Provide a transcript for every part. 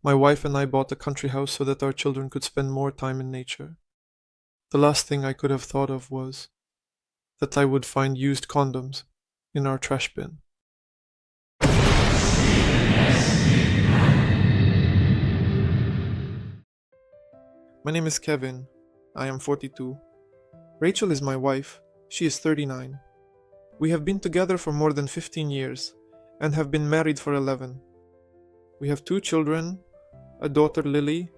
My wife and I bought a country house so that our children could spend more time in nature. The last thing I could have thought of was that I would find used condoms in our trash bin. My name is Kevin. I am 42. Rachel is my wife. She is 39. We have been together for more than 15 years and have been married for 11. We have two children, a daughter Lily,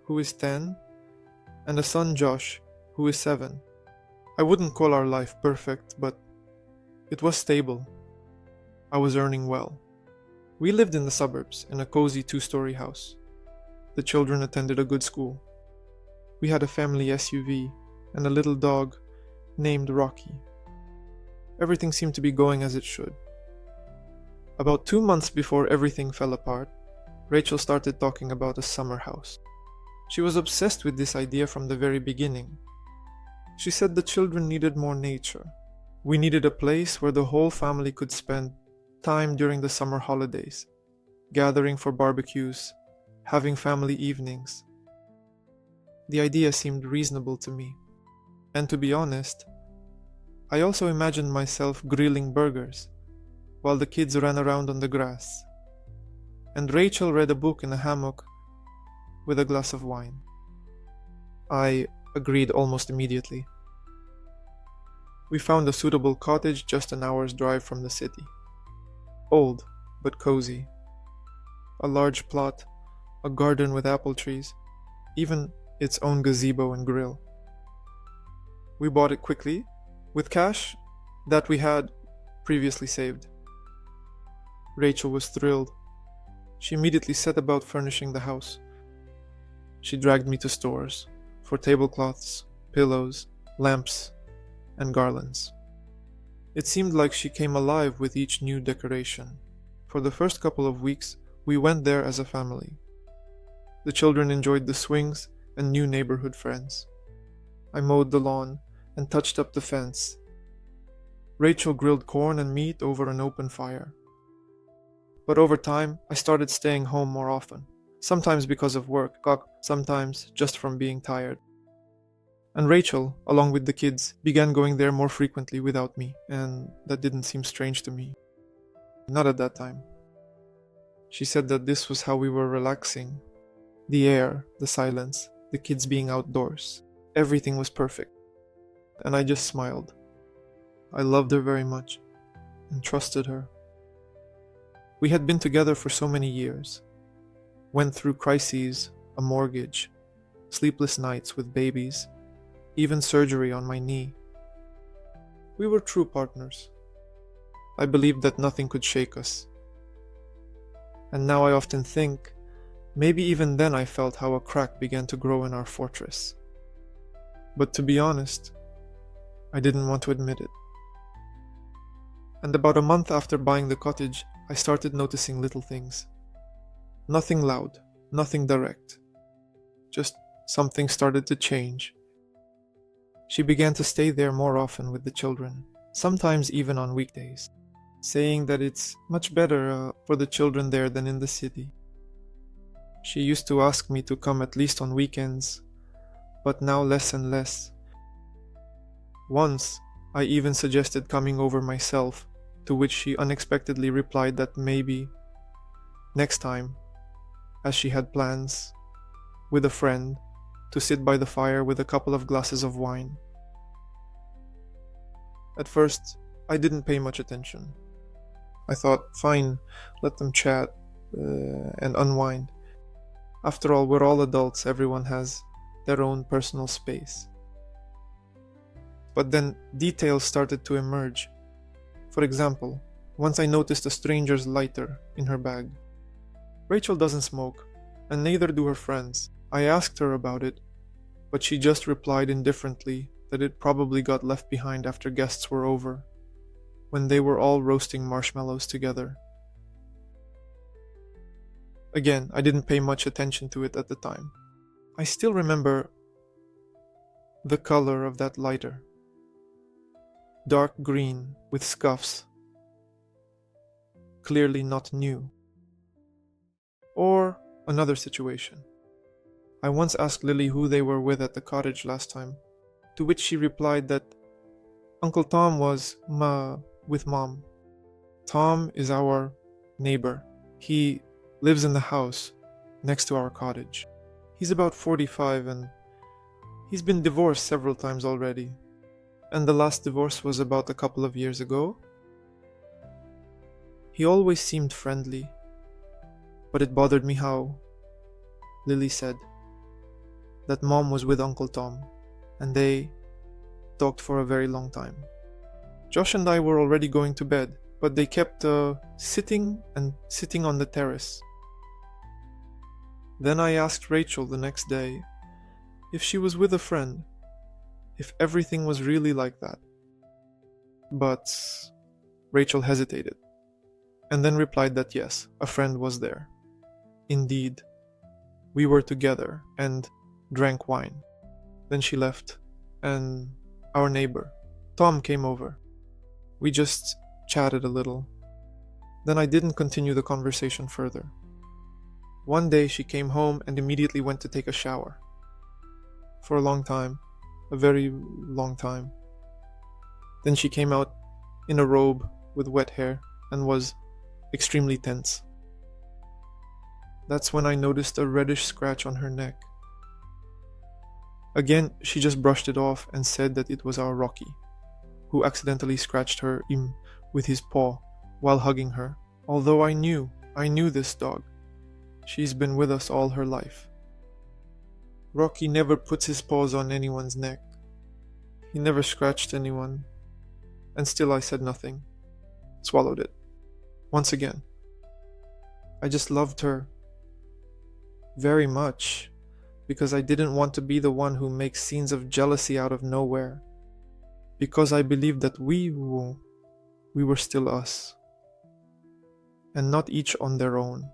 who is 10, and a son Josh, who is 7. I wouldn't call our life perfect, but it was stable. I was earning well. We lived in the suburbs in a cozy 2-story house. The children attended a good school. We had a family SUV and a little dog named Rocky. Everything seemed to be going as it should. About 2 months before everything fell apart, Rachel started talking about a summer house. She was obsessed with this idea from the very beginning. She said the children needed more nature. We needed a place where the whole family could spend time during the summer holidays, gathering for barbecues, having family evenings. The idea seemed reasonable to me. And to be honest, I also imagined myself grilling burgers while the kids ran around on the grass, and Rachel read a book in a hammock with a glass of wine. I agreed almost immediately. We found a suitable cottage just an hour's drive from the city. Old, but cozy. A large plot, a garden with apple trees, even its own gazebo and grill. We bought it quickly, with cash that we had previously saved. Rachel was thrilled. She immediately set about furnishing the house. She dragged me to stores for tablecloths, pillows, lamps, and garlands. It seemed like she came alive with each new decoration. For the first couple of weeks, we went there as a family. The children enjoyed the swings and new neighborhood friends. I mowed the lawn and touched up the fence. Rachel grilled corn and meat over an open fire. But over time, I started staying home more often, sometimes because of work, sometimes just from being tired. And Rachel, along with the kids, began going there more frequently without me, and that didn't seem strange to me. Not at that time. She said that this was how we were relaxing. The air, the silence, the kids being outdoors. Everything was perfect. And I just smiled. I loved her very much and trusted her. We had been together for so many years. Went through crises, a mortgage, sleepless nights with babies, even surgery on my knee. We were true partners. I believed that nothing could shake us. And now I often think, maybe even then I felt how a crack began to grow in our fortress. But to be honest, I didn't want to admit it. And about a month after buying the cottage, I started noticing little things. Nothing loud, nothing direct. Just something started to change. She began to stay there more often with the children, sometimes even on weekdays, saying that it's much better for the children there than in the city. She used to ask me to come at least on weekends, but now less and less. Once, I even suggested coming over myself, to which she unexpectedly replied that maybe next time, as she had plans with a friend to sit by the fire with a couple of glasses of wine. At first, I didn't pay much attention. I thought, fine, let them chat and unwind. After all, we're all adults, everyone has their own personal space. But then details started to emerge. For example, once I noticed a stranger's lighter in her bag. Rachel doesn't smoke, and neither do her friends. I asked her about it, but she just replied indifferently that it probably got left behind after guests were over, when they were all roasting marshmallows together. Again, I didn't pay much attention to it at the time. I still remember the color of that lighter. Dark green with scuffs. Clearly not new. Or another situation. I once asked Lily who they were with at the cottage last time, to which she replied that Uncle Tom was with Mom. Tom is our neighbor. He lives in the house next to our cottage. He's about 45 and he's been divorced several times already. And the last divorce was about a couple of years ago. He always seemed friendly, but it bothered me how Lily said that Mom was with Uncle Tom and they talked for a very long time. Josh and I were already going to bed, but they kept sitting on the terrace. Then I asked Rachel the next day if she was with a friend, if everything was really like that. But Rachel hesitated, and then replied that yes, a friend was there. Indeed, we were together and drank wine. Then she left, and our neighbor, Tom, came over. We just chatted a little. Then I didn't continue the conversation further. One day she came home and immediately went to take a shower. For a long time, a very long time. Then she came out in a robe with wet hair and was extremely tense. That's when I noticed a reddish scratch on her neck. Again, she just brushed it off and said that it was our Rocky, who accidentally scratched her with his paw while hugging her. Although I knew this dog. She's been with us all her life. Rocky never puts his paws on anyone's neck. He never scratched anyone. And still I said nothing. Swallowed it. Once again. I just loved her very much because I didn't want to be the one who makes scenes of jealousy out of nowhere. Because I believed that we were still us. And not each on their own.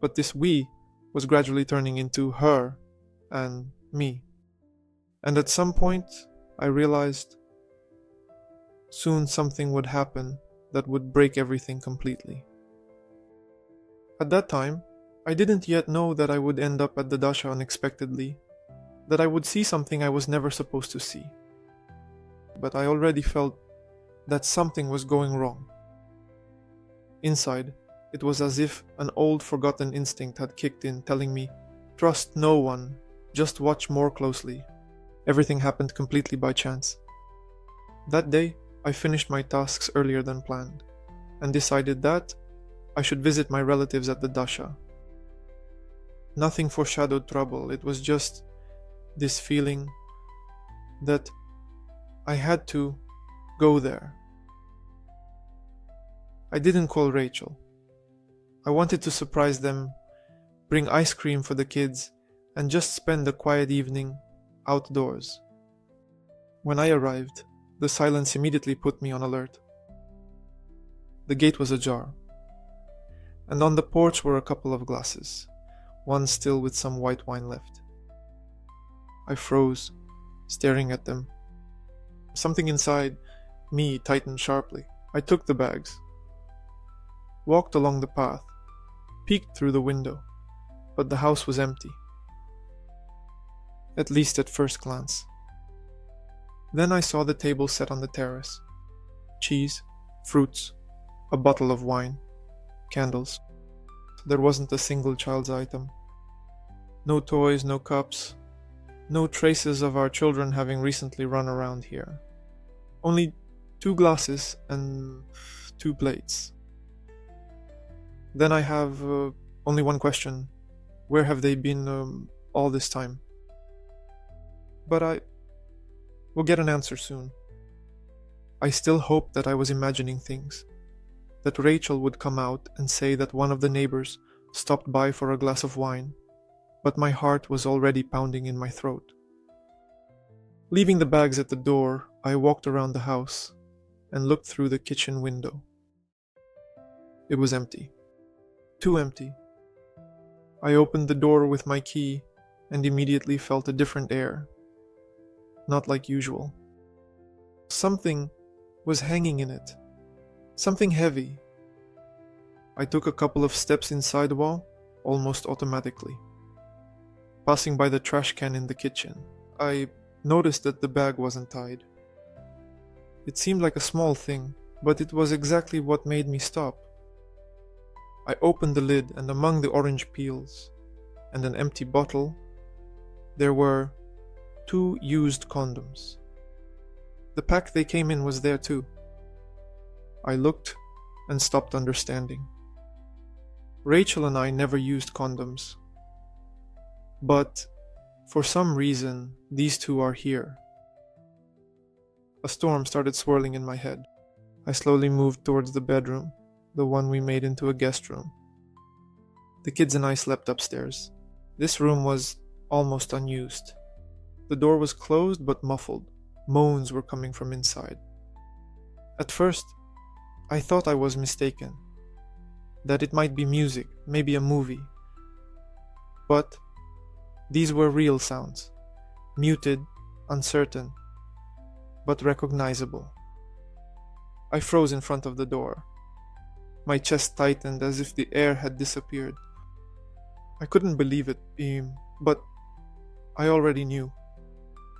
But this we was gradually turning into her and me. And at some point, I realized soon something would happen that would break everything completely. At that time, I didn't yet know that I would end up at the Dasha unexpectedly, that I would see something I was never supposed to see. But I already felt that something was going wrong. Inside, it was as if an old forgotten instinct had kicked in, telling me, trust no one, just watch more closely. Everything happened completely by chance. That day, I finished my tasks earlier than planned, and decided that I should visit my relatives at the Dasha. Nothing foreshadowed trouble, it was just this feeling that I had to go there. I didn't call Rachel. I wanted to surprise them, bring ice cream for the kids, and just spend a quiet evening outdoors. When I arrived, the silence immediately put me on alert. The gate was ajar, and on the porch were a couple of glasses, one still with some white wine left. I froze, staring at them. Something inside me tightened sharply. I took the bags, walked along the path, peeked through the window, but the house was empty. At least at first glance. Then I saw the table set on the terrace. Cheese, fruits, a bottle of wine, candles. There wasn't a single child's item. No toys, no cups, no traces of our children having recently run around here. Only 2 glasses and 2 plates. Then I have only one question. Where have they been all this time? But I will get an answer soon. I still hoped that I was imagining things. That Rachel would come out and say that one of the neighbors stopped by for a glass of wine, but my heart was already pounding in my throat. Leaving the bags at the door, I walked around the house and looked through the kitchen window. It was empty. Too empty. I opened the door with my key and immediately felt a different air. Not like usual. Something was hanging in it. Something heavy. I took a couple of steps inside the wall almost automatically. Passing by the trash can in the kitchen, I noticed that the bag wasn't tied. It seemed like a small thing, but it was exactly what made me stop. I opened the lid, and among the orange peels and an empty bottle, there were 2 used condoms. The pack they came in was there too. I looked and stopped understanding. Rachel and I never used condoms. But for some reason, these 2 are here. A storm started swirling in my head. I slowly moved towards the bedroom, the one we made into a guest room. The kids and I slept upstairs. This room was almost unused. The door was closed but muffled. Moans were coming from inside. At first, I thought I was mistaken, that it might be music, maybe a movie. But these were real sounds, muted, uncertain, but recognizable. I froze in front of the door. My chest tightened as if the air had disappeared. I couldn't believe it, but I already knew.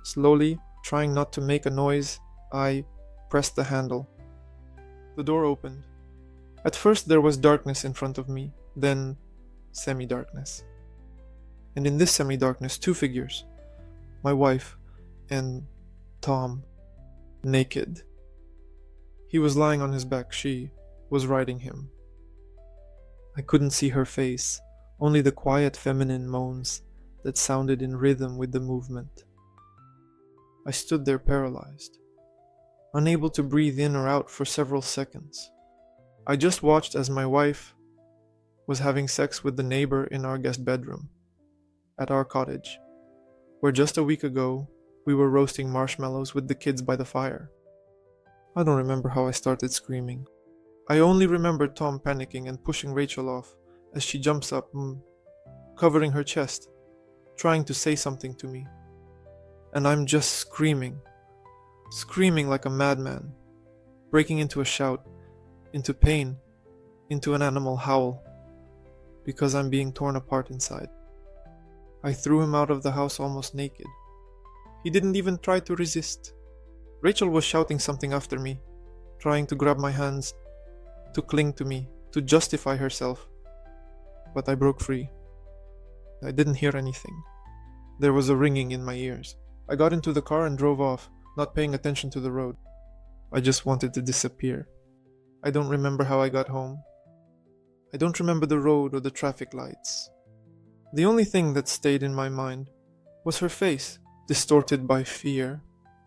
Slowly, trying not to make a noise, I pressed the handle. The door opened. At first there was darkness in front of me, then semi-darkness. And in this semi-darkness, 2 figures. My wife and Tom, naked. He was lying on his back, she was riding him. I couldn't see her face, only the quiet feminine moans that sounded in rhythm with the movement. I stood there paralyzed, unable to breathe in or out for several seconds. I just watched as my wife was having sex with the neighbor in our guest bedroom at our cottage, where just a week ago we were roasting marshmallows with the kids by the fire. I don't remember how I started screaming. I only remember Tom panicking and pushing Rachel off as she jumps up, covering her chest, trying to say something to me. And I'm just screaming like a madman, breaking into a shout, into pain, into an animal howl, because I'm being torn apart inside. I threw him out of the house almost naked. He didn't even try to resist. Rachel was shouting something after me, trying to grab my hands, to cling to me, to justify herself. But I broke free. I didn't hear anything. There was a ringing in my ears. I got into the car and drove off, not paying attention to the road. I just wanted to disappear. I don't remember how I got home. I don't remember the road or the traffic lights. The only thing that stayed in my mind was her face, distorted by fear,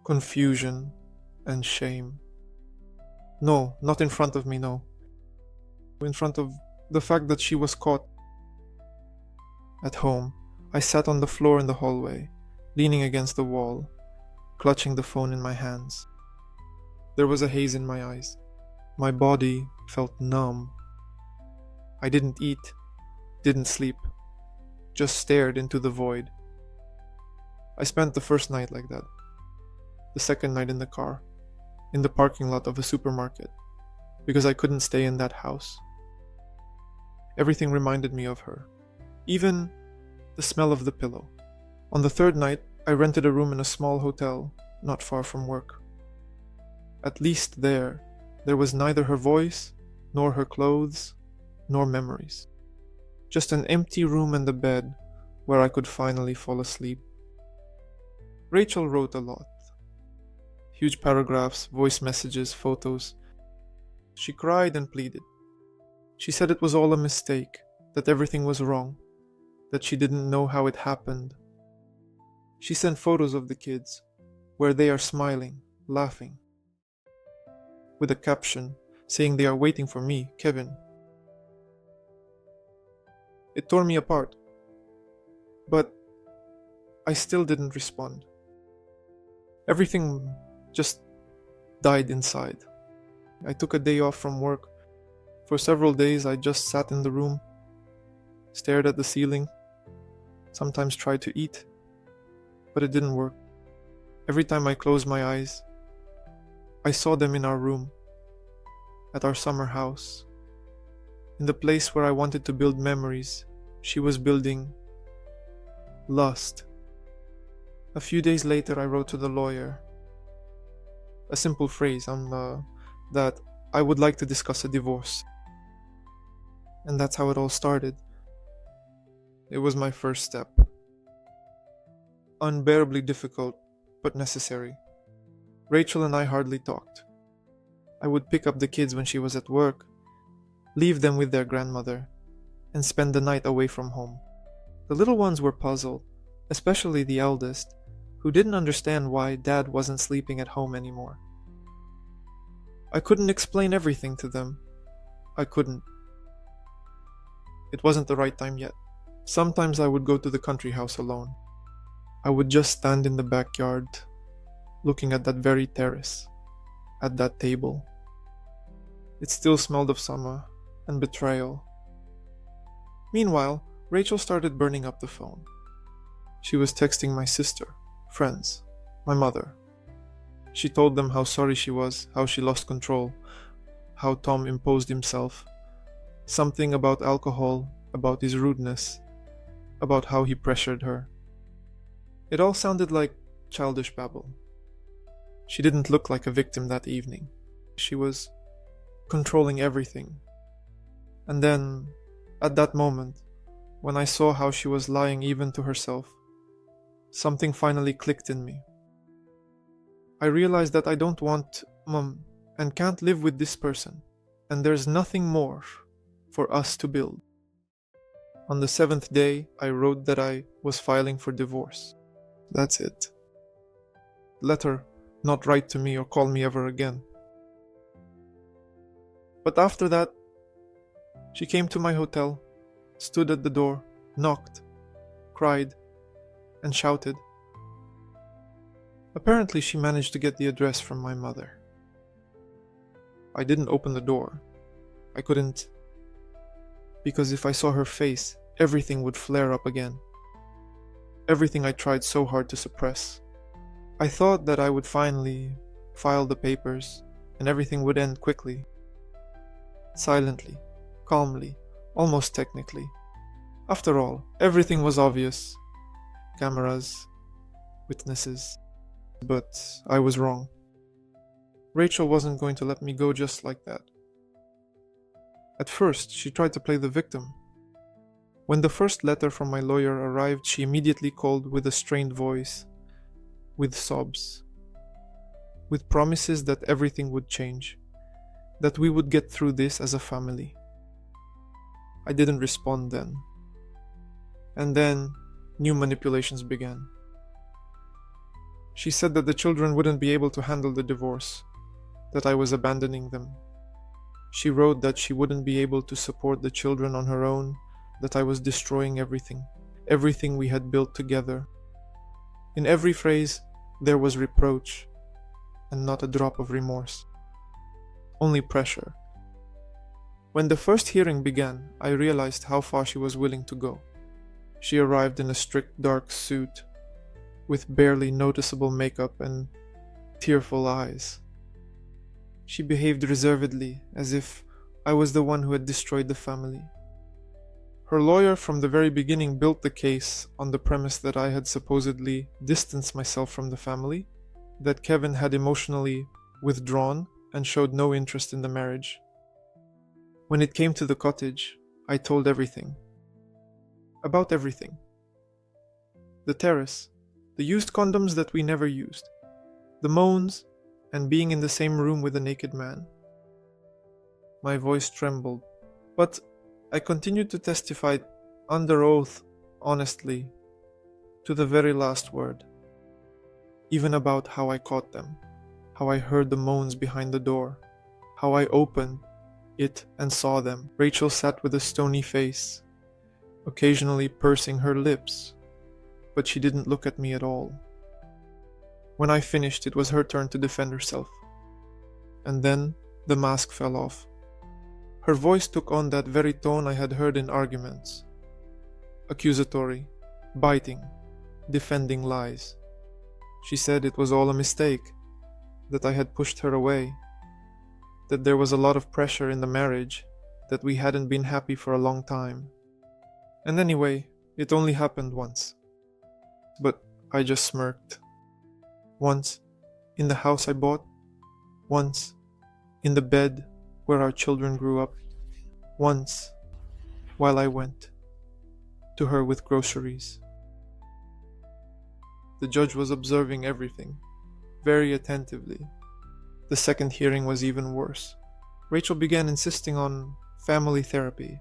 confusion, and shame. No, not in front of me, no. In front of the fact that she was caught. At home, I sat on the floor in the hallway, leaning against the wall, clutching the phone in my hands. There was a haze in my eyes. My body felt numb. I didn't eat, didn't sleep, just stared into the void. I spent the first night like that. The second night in the car, in the parking lot of a supermarket, because I couldn't stay in that house. Everything reminded me of her, even the smell of the pillow. On the third night, I rented a room in a small hotel not far from work. At least there was neither her voice, nor her clothes, nor memories. Just an empty room and a bed where I could finally fall asleep. Rachel wrote a lot. Huge paragraphs, voice messages, photos. She cried and pleaded. She said it was all a mistake, that everything was wrong, that she didn't know how it happened. She sent photos of the kids, where they are smiling, laughing, with a caption saying they are waiting for me, Kevin. It tore me apart, but I still didn't respond. Everything just died inside. I took a day off from work. For several days I just sat in the room, stared at the ceiling, sometimes tried to eat, but it didn't work. Every time I closed my eyes, I saw them in our room, at our summer house, in the place where I wanted to build memories She was building lust. A few days later, I wrote to the lawyer a simple phrase that I would like to discuss a divorce. And that's how it all started. It was my first step. Unbearably difficult, but necessary. Rachel and I hardly talked. I would pick up the kids when she was at work, leave them with their grandmother, and spend the night away from home. The little ones were puzzled, especially the eldest, who didn't understand why Dad wasn't sleeping at home anymore. I couldn't explain everything to them. I couldn't. It wasn't the right time yet. Sometimes I would go to the country house alone. I would just stand in the backyard, looking at that very terrace, at that table. It still smelled of summer and betrayal. Meanwhile, Rachel started burning up the phone. She was texting my sister, friends, my mother. She told them how sorry she was, how she lost control, how Tom imposed himself, something about alcohol, about his rudeness, about how he pressured her. It all sounded like childish babble. She didn't look like a victim that evening. She was controlling everything. And then, at that moment, when I saw how she was lying even to herself, something finally clicked in me. I realized that I don't want Mom and can't live with this person, and there's nothing more for us to build. On the 7th day, I wrote that I was filing for divorce. That's it. Let her not write to me or call me ever again. But after that, she came to my hotel, stood at the door, knocked, cried, and shouted. Apparently, she managed to get the address from my mother. I didn't open the door. I couldn't, because if I saw her face, everything would flare up again. Everything I tried so hard to suppress. I thought that I would finally file the papers and everything would end quickly. Silently, calmly, almost technically. After all, everything was obvious. Cameras, witnesses. But I was wrong. Rachel wasn't going to let me go just like that. At first, she tried to play the victim. When the first letter from my lawyer arrived, she immediately called with a strained voice, with sobs, with promises that everything would change, that we would get through this as a family. I didn't respond then. And then, new manipulations began. She said that the children wouldn't be able to handle the divorce, that I was abandoning them. She wrote that she wouldn't be able to support the children on her own, that I was destroying everything we had built together. In every phrase, there was reproach, and not a drop of remorse. Only pressure. When the first hearing began, I realized how far she was willing to go. She arrived in a strict dark suit, with barely noticeable makeup and tearful eyes. She behaved reservedly, as if I was the one who had destroyed the family. Her lawyer from the very beginning built the case on the premise that I had supposedly distanced myself from the family, that Kevin had emotionally withdrawn and showed no interest in the marriage. When it came to the cottage, I told everything. About everything. The terrace, the used condoms that we never used, the moans, and being in the same room with a naked man. My voice trembled, but I continued to testify under oath, honestly, to the very last word. Even about how I caught them, how I heard the moans behind the door, how I opened it and saw them. Rachel sat with a stony face, occasionally pursing her lips, but she didn't look at me at all. When I finished, it was her turn to defend herself. And then the mask fell off. Her voice took on that very tone I had heard in arguments. Accusatory, biting, defending lies. She said it was all a mistake, that I had pushed her away, that there was a lot of pressure in the marriage, that we hadn't been happy for a long time. And anyway, it only happened once. But I just smirked. Once, in the house I bought. Once, in the bed where our children grew up. Once, while I went to her with groceries. The judge was observing everything, very attentively. The second hearing was even worse. Rachel began insisting on family therapy.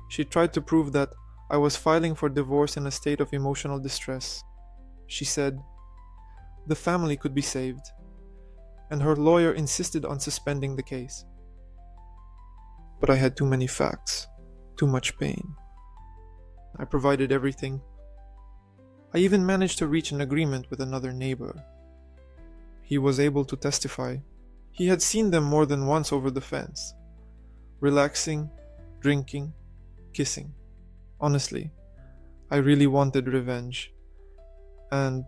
She tried to prove that I was filing for divorce in a state of emotional distress. She said the family could be saved, and her lawyer insisted on suspending the case. But I had too many facts, too much pain. I provided everything. I even managed to reach an agreement with another neighbor. He was able to testify. He had seen them more than once over the fence, relaxing, drinking, kissing. Honestly, I really wanted revenge, and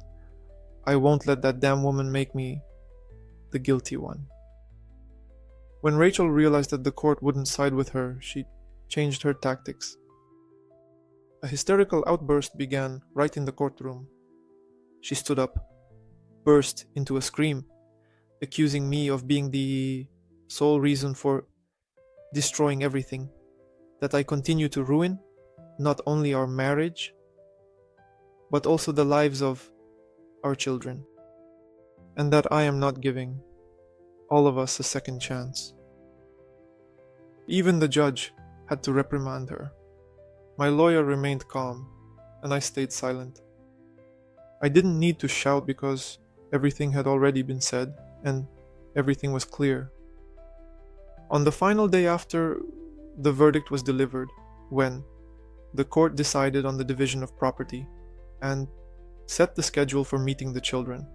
I won't let that damn woman make me the guilty one. When Rachel realized that the court wouldn't side with her, she changed her tactics. A hysterical outburst began right in the courtroom. She stood up, burst into a scream, accusing me of being the sole reason for destroying everything, that I continue to ruin not only our marriage, but also the lives of our children, and that I am not giving all of us a second chance. Even the judge had to reprimand her. My lawyer remained calm, and I stayed silent. I didn't need to shout because everything had already been said, and everything was clear. On the final day after the verdict was delivered, when the court decided on the division of property and set the schedule for meeting the children,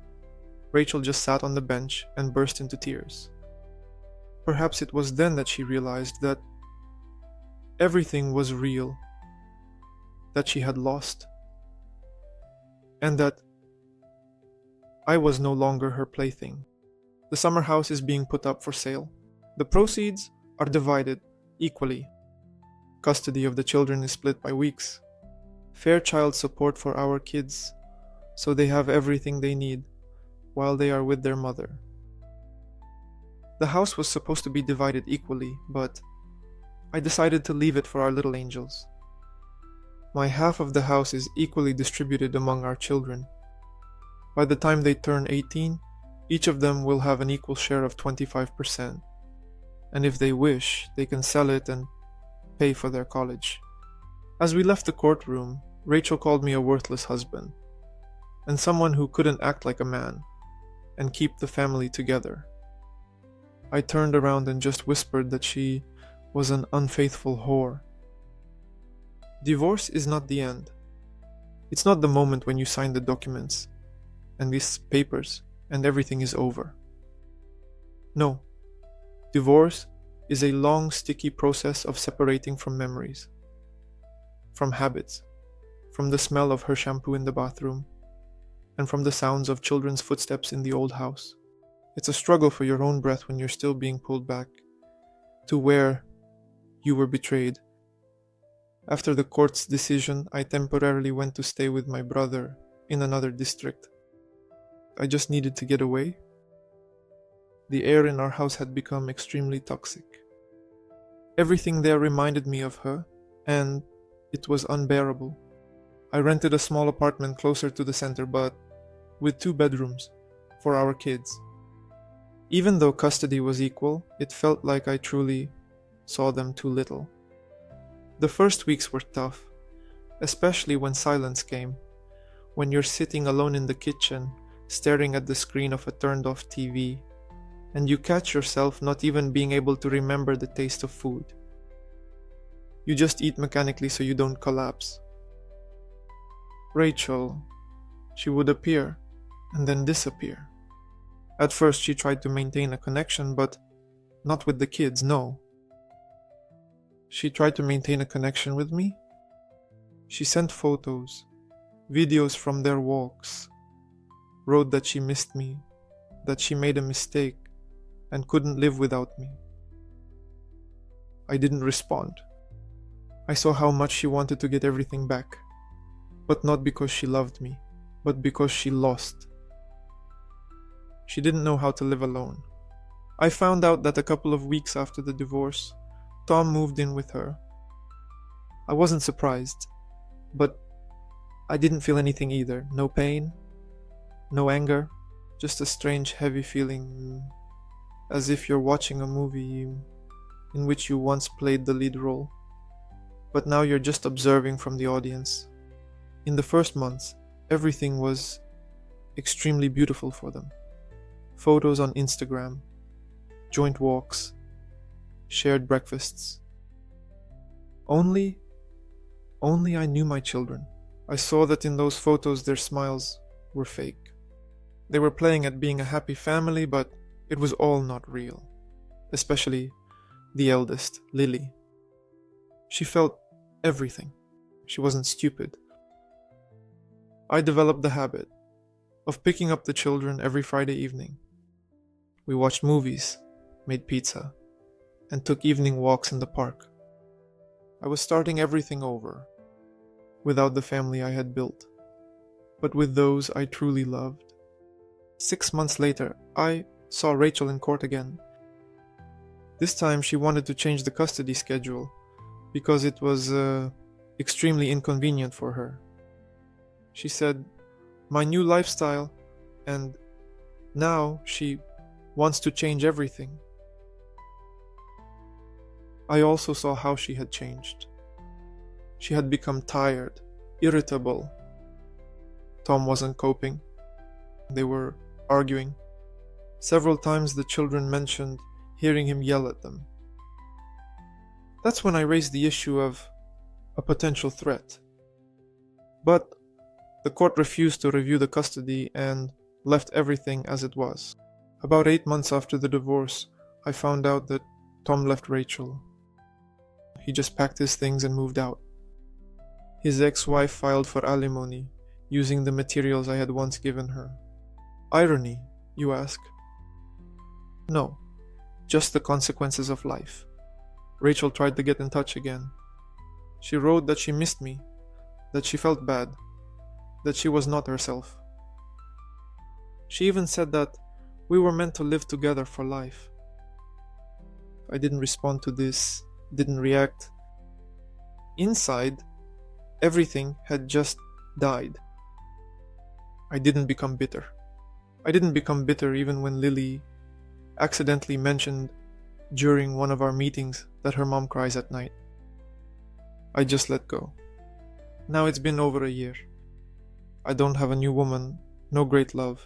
Rachel just sat on the bench and burst into tears. Perhaps it was then that she realized that everything was real, that she had lost, and that I was no longer her plaything. The summer house is being put up for sale. The proceeds are divided equally. Custody of the children is split by weeks. Fair child support for our kids, so they have everything they need while they are with their mother. The house was supposed to be divided equally, but I decided to leave it for our little angels. My half of the house is equally distributed among our children. By the time they turn 18, each of them will have an equal share of 25%. And if they wish, they can sell it and pay for their college. As we left the courtroom, Rachel called me a worthless husband, and someone who couldn't act like a man and keep the family together. I turned around and just whispered that she was an unfaithful whore. Divorce is not the end. It's not the moment when you sign the documents and these papers and everything is over. No. Divorce is a long, sticky process of separating from memories, from habits, from the smell of her shampoo in the bathroom, and from the sounds of children's footsteps in the old house. It's a struggle for your own breath when you're still being pulled back to where you were betrayed. After the court's decision, I temporarily went to stay with my brother in another district. I just needed to get away. The air in our house had become extremely toxic. Everything there reminded me of her, and it was unbearable. I rented a small apartment closer to the center, but with 2 bedrooms for our kids. Even though custody was equal, it felt like I truly saw them too little. The first weeks were tough, especially when silence came, when you're sitting alone in the kitchen, staring at the screen of a turned-off TV, and you catch yourself not even being able to remember the taste of food. You just eat mechanically so you don't collapse. Rachel, she would appear and then disappear. At first she tried to maintain a connection, but not with the kids, no. She tried to maintain a connection with me. She sent photos, videos from their walks, wrote that she missed me, that she made a mistake and couldn't live without me. I didn't respond. I saw how much she wanted to get everything back, but not because she loved me, but because she lost. She didn't know how to live alone. I found out that a couple of weeks after the divorce, Tom moved in with her. I wasn't surprised, but I didn't feel anything either. No pain, no anger, just a strange heavy feeling, as if you're watching a movie in which you once played the lead role, but now you're just observing from the audience. In the first months, everything was extremely beautiful for them. Photos on Instagram, joint walks, shared breakfasts. Only I knew my children. I saw that in those photos their smiles were fake. They were playing at being a happy family, but it was all not real. Especially the eldest, Lily. She felt everything. She wasn't stupid. I developed the habit of picking up the children every Friday evening. We watched movies, made pizza, and took evening walks in the park. I was starting everything over, without the family I had built, but with those I truly loved. 6 months later, I saw Rachel in court again. This time she wanted to change the custody schedule because it was extremely inconvenient for her. She said, "My new lifestyle," and now she wants to change everything. I also saw how she had changed. She had become tired, irritable. Tom wasn't coping. They were arguing. Several times the children mentioned hearing him yell at them. That's when I raised the issue of a potential threat. But the court refused to review the custody and left everything as it was. About 8 months after the divorce, I found out that Tom left Rachel. He just packed his things and moved out. His ex-wife filed for alimony, using the materials I had once given her. Irony, you ask? No, just the consequences of life. Rachel tried to get in touch again. She wrote that she missed me, that she felt bad, that she was not herself. She even said that we were meant to live together for life. I didn't respond to this, didn't react. Inside, everything had just died. I didn't become bitter. I didn't become bitter even when Lily accidentally mentioned during one of our meetings that her mom cries at night. I just let go. Now it's been over a year. I don't have a new woman, no great love.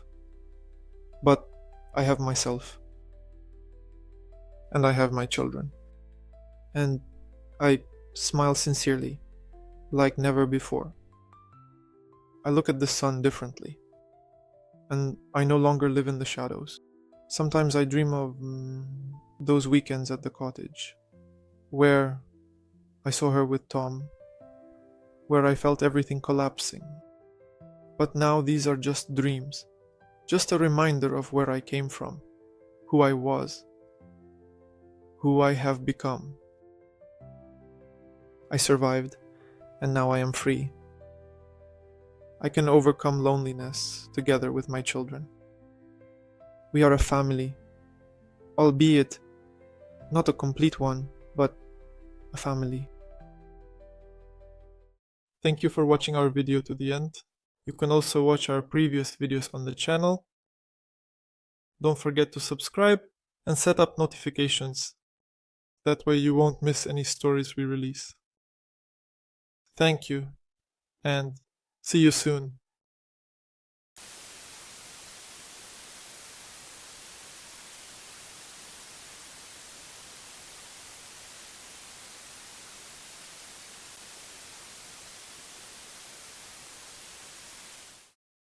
But I have myself. And I have my children. And I smile sincerely, like never before. I look at the sun differently. And I no longer live in the shadows. Sometimes I dream of those weekends at the cottage, where I saw her with Tom, where I felt everything collapsing. But now these are just dreams, just a reminder of where I came from, who I was, who I have become. I survived, and now I am free. I can overcome loneliness together with my children. We are a family, albeit not a complete one, but a family. Thank you for watching our video to the end. You can also watch our previous videos on the channel. Don't forget to subscribe and set up notifications. That way you won't miss any stories we release. Thank you, and see you soon.